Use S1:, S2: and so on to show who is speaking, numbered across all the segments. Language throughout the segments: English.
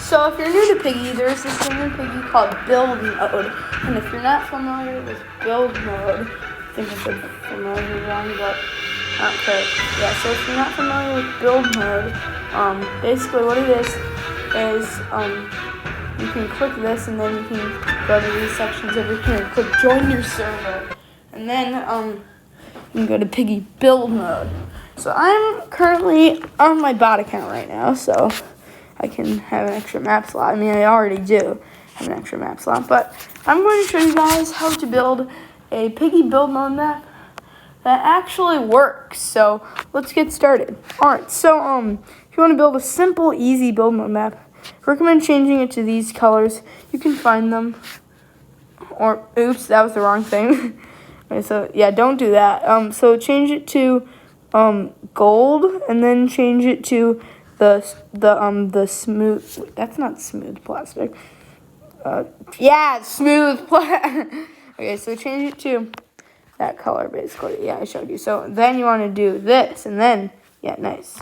S1: So if you're new to Piggy, there's this thing in Piggy called build mode. And if you're not familiar with build mode, I think I said familiar wrong, but I don't care. Yeah, so if you're not familiar with build mode, basically what it is you can click this and then you can go to these sections over here and click join your server. And then you can go to Piggy build mode. So I'm currently on my bot account right now, so I can have an extra map slot. I mean, I already do have an extra map slot, but I'm going to show you guys how to build a Piggy build mode map that actually works. So let's get started. Alright, so if you want to build a simple, easy build mode map, I recommend changing it to these colors. You can find them. Or, oops, that was the wrong thing. Okay, so yeah, don't do that. So change it to gold, and then change it to the smooth. That's not smooth plastic. Yeah, smooth plastic. Okay, so change it to that color, basically. Yeah, I showed you. So then you want to do this, and then yeah, nice.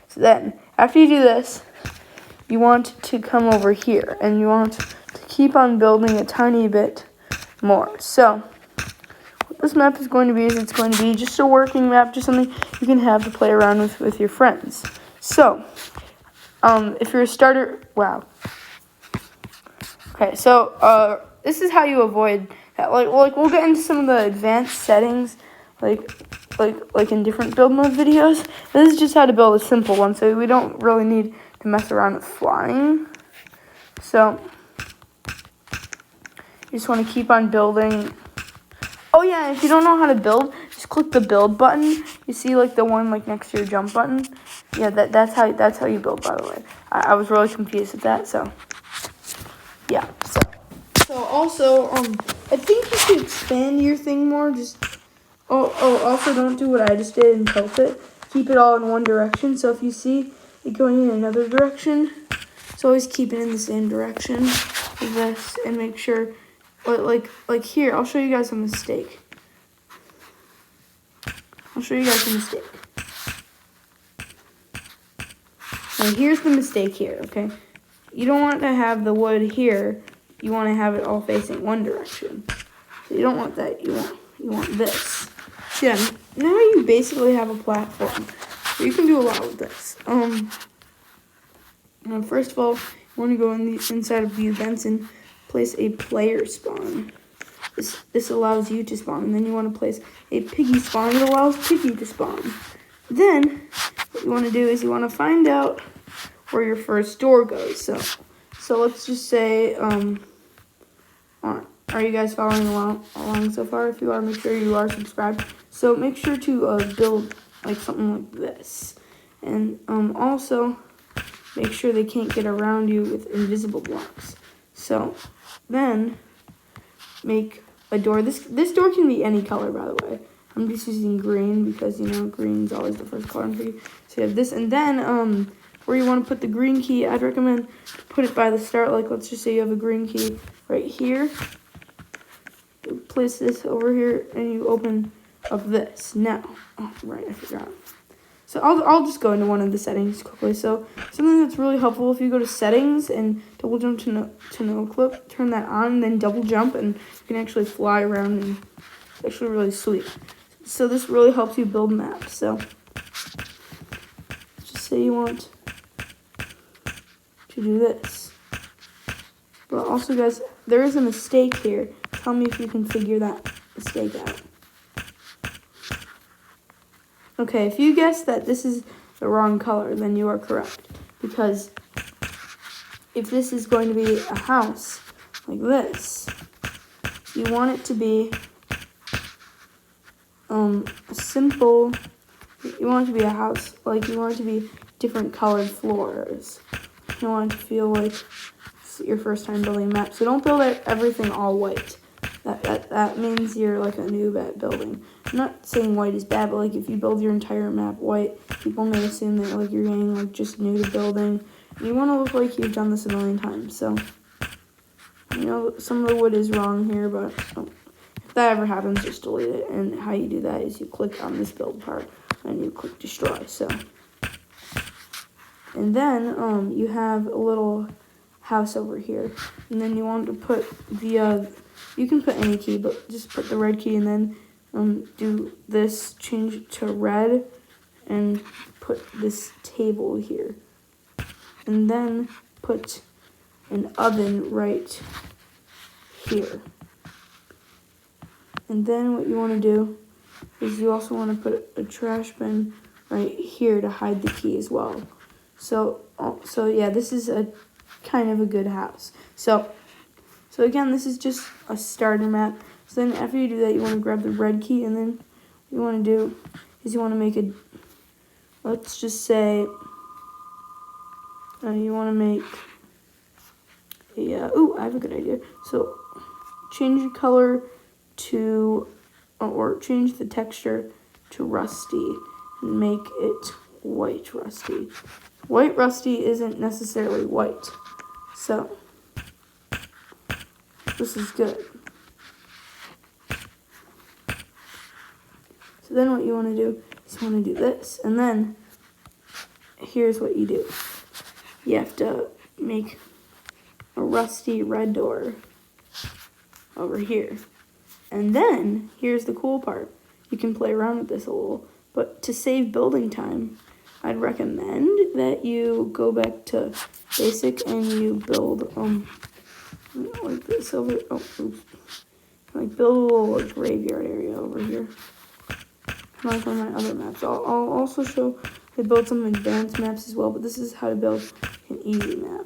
S1: So then after you do this, you want to come over here, and you want to keep on building a tiny bit more. So what this map is going to be is it's going to be just a working map, just something you can have to play around with your friends. So if you're a starter, wow. Okay, so this is how you avoid that. Like we'll get into some of the advanced settings, like in different build mode videos. This is just how to build a simple one, so we don't really need to mess around with flying. So you just want to keep on building. Oh yeah, if you don't know how to build, just click the build button. You see like the one like next to your jump button? Yeah, that's how you build, by the way. I was really confused with that, so yeah. So also I think you should expand your thing more. Just also don't do what I just did and tilt it. Keep it all in one direction. So if you see it going in another direction, so always keep it in the same direction as this, and make sure like here, I'll show you guys a mistake. Now here's the mistake here, okay? You don't want to have the wood here. You want to have it all facing one direction. So you don't want that. You want this. So yeah, now you basically have a platform. So you can do a lot with this. Now first of all, you want to go in the inside of the events and place a player spawn. This allows you to spawn, and then you want to place a piggy spawn that allows Piggy to spawn. Then what you want to do is you want to find out where your first door goes. So let's just say, are you guys following along so far? If you are, make sure you are subscribed. So make sure to build like something like this, and also make sure they can't get around you with invisible blocks. So then make a door. This door can be any color, by the way. I'm just using green because, you know, green's always the first color for you. So you have this, and then where you want to put the green key, I'd recommend put it by the start. Like, let's just say you have a green key right here. You place this over here, and you open up this. Now, oh, right, I forgot. So I'll just go into one of the settings quickly. So something that's really helpful, if you go to settings and double jump to no clip, turn that on, and then double jump, and you can actually fly around, and it's actually really sweet. So this really helps you build maps. So let's just say you want to do this. But also, guys, there is a mistake here. Tell me if you can figure that mistake out. Okay, if you guess that this is the wrong color, then you are correct. Because if this is going to be a house like this, you want it to be simple. You want it to be a house, like you want it to be different colored floors. You want it to feel like it's your first time building a map. So don't build everything all white. That means you're like a noob at building. I'm not saying white is bad, but like if you build your entire map white, people may assume that like you're getting like just new to building. You want to look like you've done this a million times. So you know some of the wood is wrong here, but if that ever happens, just delete it. And how you do that is you click on this build part and you click destroy. So And then you have a little house over here, and then you want to put the you can put any key, but just put the red key, and then do this, change it to red, and put this table here, and then put an oven right here. And then what you want to do is you also want to put a trash bin right here to hide the key as well. So yeah, this is a kind of a good house. So again, this is just a starter map. So then after you do that, you want to grab the red key, and then what you want to do is you want to make a, let's just say, you want to make a, I have a good idea. So change your color to, or change the texture to rusty, and make it white rusty. White rusty isn't necessarily white, so this is good. So then what you want to do is you want to do this, and then here's what you do. You have to make a rusty red door over here. And then here's the cool part. You can play around with this a little, but to save building time, I'd recommend that you go back to basic and you build like this over, like build a little graveyard area over here, like on my other maps. I'll also show how to build some advanced maps as well, but this is how to build an easy map,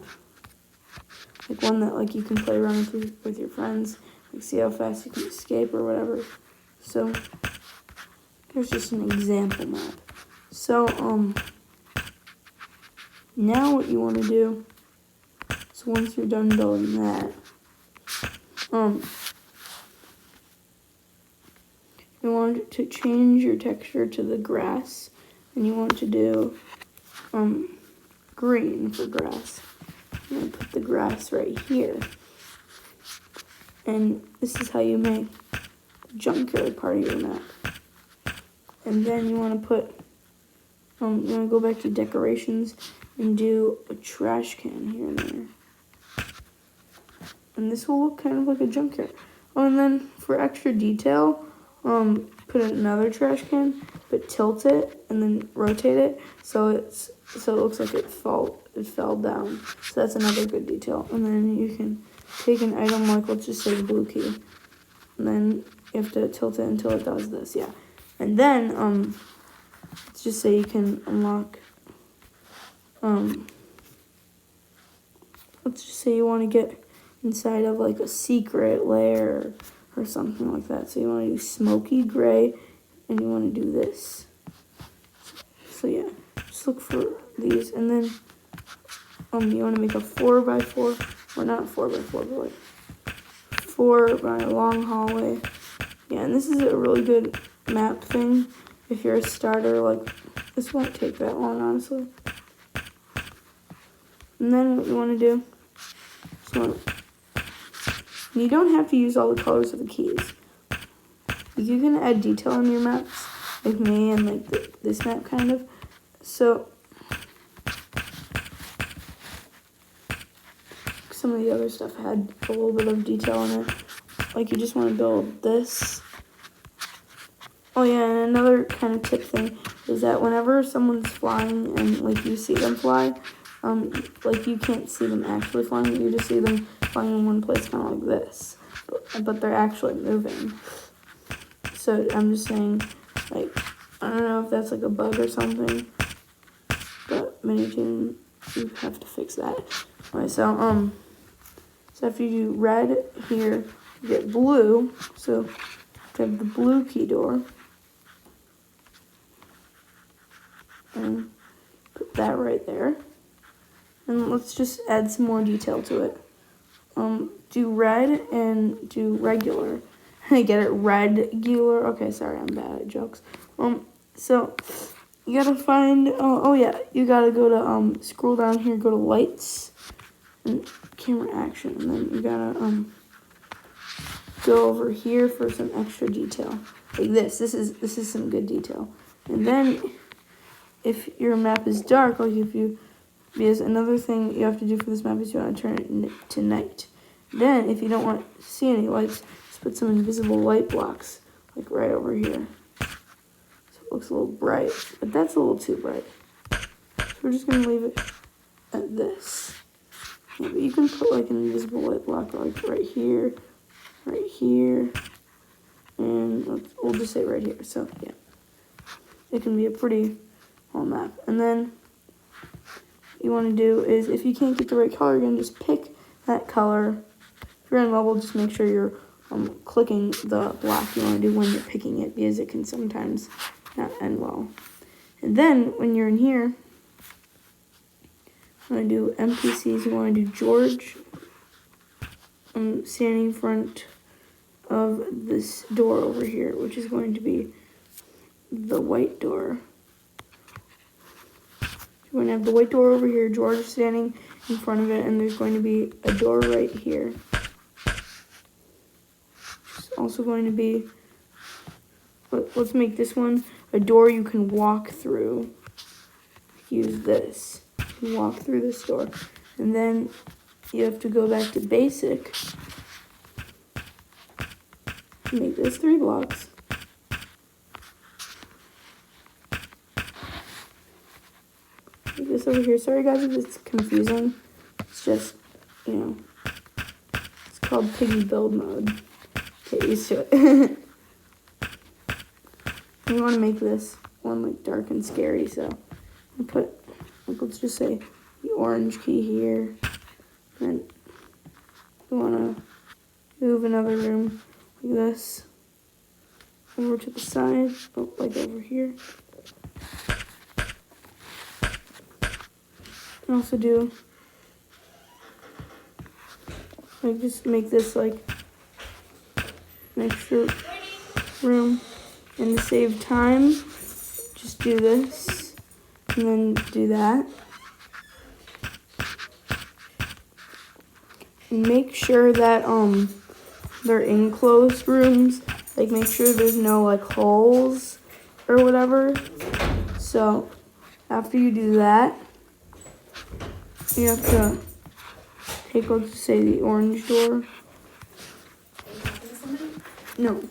S1: like one that like you can play around with your friends, like see how fast you can escape or whatever. So here's just an example map. So now what you want to do, so once you're done building that, you want to change your texture to the grass, and you want to do green for grass. I'm going to put the grass right here. And this is how you make the junkyard part of your map. And then you want to put, you want to go back to decorations and do a trash can here and there. And this will look kind of like a junkyard. Oh, and then for extra detail, put another trash can, but tilt it and then rotate it so it looks like it fell down. So that's another good detail. And then you can take an item like, let's just say the blue key, and then you have to tilt it until it does this, yeah. And then let's just say you can unlock, let's just say you want to get inside of like a secret lair or something like that. So you want to do smoky gray, and you want to do this. So yeah, just look for these, and then you want to make a 4x4, or not 4x4, but like 4 by a long hallway. Yeah, and this is a really good map thing if you're a starter. Like, this won't take that long, honestly. And then what you want to do, so you don't have to use all the colors of the keys. You can add detail in your maps, like me and like this map kind of. So some of the other stuff had a little bit of detail in it. Like you just want to build this. Oh yeah, and another kind of tip thing is that whenever someone's flying and like you see them fly, like you can't see them actually flying, you just see them flying in one place kind of like this, but they're actually moving. So I'm just saying, like, I don't know if that's like a bug or something, but Minitune, you have to fix that. Anyway, so after you do red here, you get blue, so you have the blue key door, and put that right there. And let's just add some more detail to it. Do red and do regular. I get it, regular. Okay, sorry, I'm bad at jokes. So you gotta find. Oh yeah, you gotta go to scroll down here, go to lights and camera action, and then you gotta go over here for some extra detail, like this. This is some good detail. And then if your map is dark, like if you Because another thing you have to do for this map is you want to turn it to night. Then, if you don't want to see any lights, just put some invisible light blocks, like right over here. So it looks a little bright, but that's a little too bright. So we're just going to leave it at this. Yeah, but you can put like an invisible light block like right here, and we'll just say right here. So yeah, it can be a pretty whole map. And then what you want to do is, if you can't get the right color again, just pick that color. If you're on mobile, just make sure you're clicking the block you want to do when you're picking it, because it can sometimes not end well. And then when you're in here, you want to do NPCs. You want to do George standing in front of this door over here, which is going to be the white door. You're going to have the white door over here, George standing in front of it, and there's going to be a door right here. It's also going to be, let's make this one a door you can walk through. Use this. You can walk through this door. And then you have to go back to basic. Make this 3 blocks. Make this over here. Sorry guys if it's confusing. It's just, it's called piggy build mode. Get used to it. You want to make this one like dark and scary, so I put, let's just say the orange key here. Then you want to move another room like this over to the side, like over here. And also do, like, just make this like an extra room. And to save time, just do this and then do that. And make sure that they're enclosed rooms. Like, make sure there's no like holes or whatever. So after you do that, you have to take, let's just say, the orange door. No.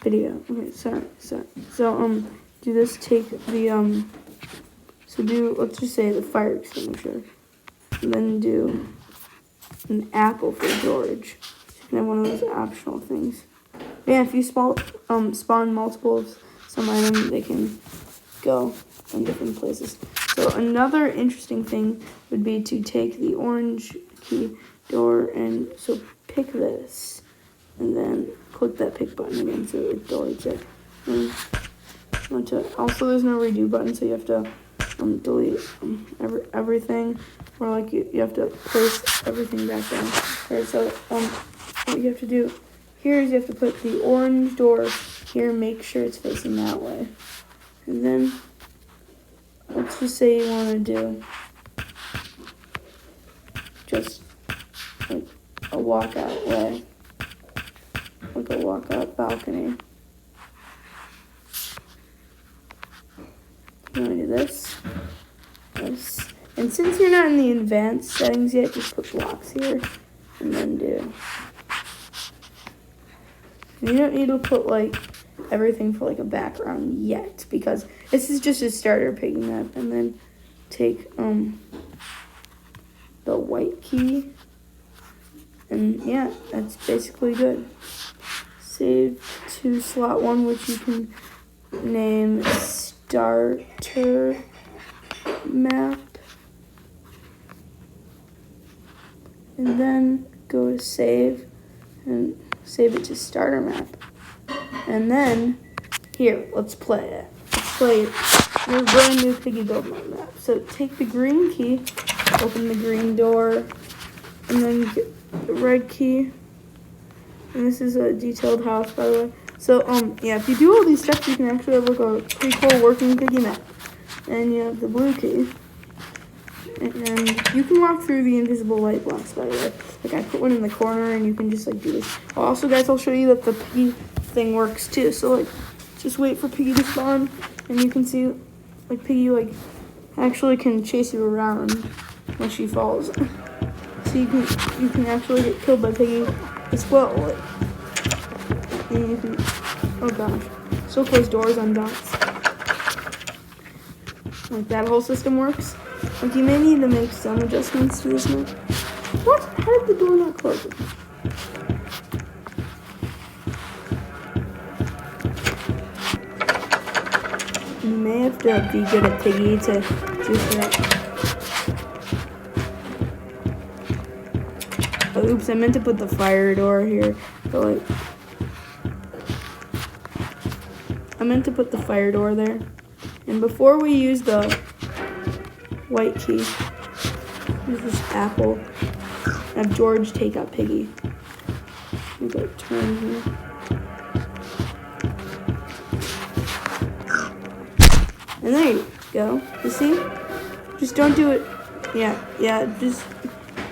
S1: Video. Okay, sorry. So do this, take the so do, let's just say, the fire extinguisher. And then do an apple for George. So you can have one of those optional things. Yeah, if you spawn multiple of some item, they can go in different places. So another interesting thing would be to take the orange key door, and so pick this, and then click that pick button again so it deletes it. And also, there's no redo button, so you have to delete everything, or like you have to place everything back down. Alright, so what you have to do here is you have to put the orange door here, make sure it's facing that way. And then let's just say you want to do just like a walkout way, like a walkout balcony. You want to do this, and since you're not in the advanced settings yet, just put blocks here, and then do. And you don't need to put like everything for like a background yet, because this is just a starter piggy map. And then take the white key, and yeah, that's basically good. Save to slot 1, which you can name starter map, and then go to save and save it to starter map. And then here, let's play it. Let's play your brand new piggy build mode map. So take the green key, open the green door, and then get the red key. And this is a detailed house, by the way. So yeah, if you do all these steps, you can actually have like a pretty cool working piggy map. And you have the blue key, and you can walk through the invisible light blocks, by the way. Like, I put one in the corner, and you can just like do this. Also, guys, I'll show you that the piggy thing works too. So like, just wait for piggy to spawn, and you can see like piggy like actually can chase you around when she falls. So you can actually get killed by Piggy as well. And you can, oh gosh, so close doors on dots. Like that whole system works. Like you may need to make some adjustments to this map. What? How did the door not close? You may have to be good at Piggy to juice it up. Oh, oops, I meant to put the fire door here. But like, I meant to put the fire door there. And before we use the white key, use this apple. Have George take out Piggy. We go turn here. And there you go. You see? Just don't do it. Yeah.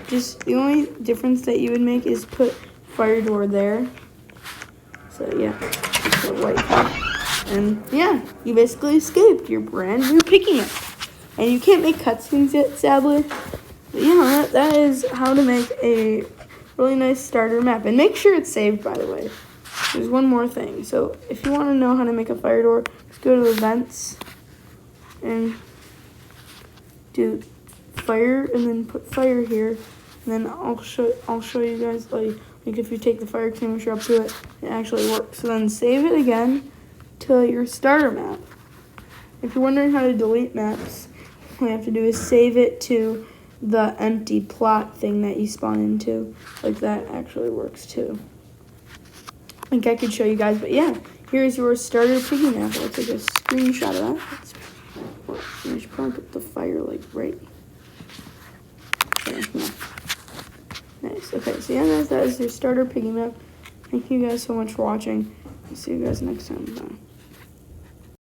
S1: Just the only difference that you would make is put fire door there. So yeah, just the white key. And yeah, you basically escaped your brand new Piggy map. And you can't make cutscenes yet, sadly. But yeah, that is how to make a really nice starter map. And make sure it's saved, by the way. There's one more thing. So if you want to know how to make a fire door, just go to events and do fire, and then put fire here. And then I'll show you guys like if you take the fire extinguisher up to it, it actually works. So then save it again to your starter map. If you're wondering how to delete maps, all you have to do is save it to the empty plot thing that you spawn into. Like that actually works too. I think I could show you guys, but yeah, here's your starter Piggy map. I'll take a screenshot of that. You should probably put the fire like right there. Yeah. Nice. Okay, so yeah, that is your starter Piggy map. Thank you guys so much for watching. I'll see you guys next time. Bye.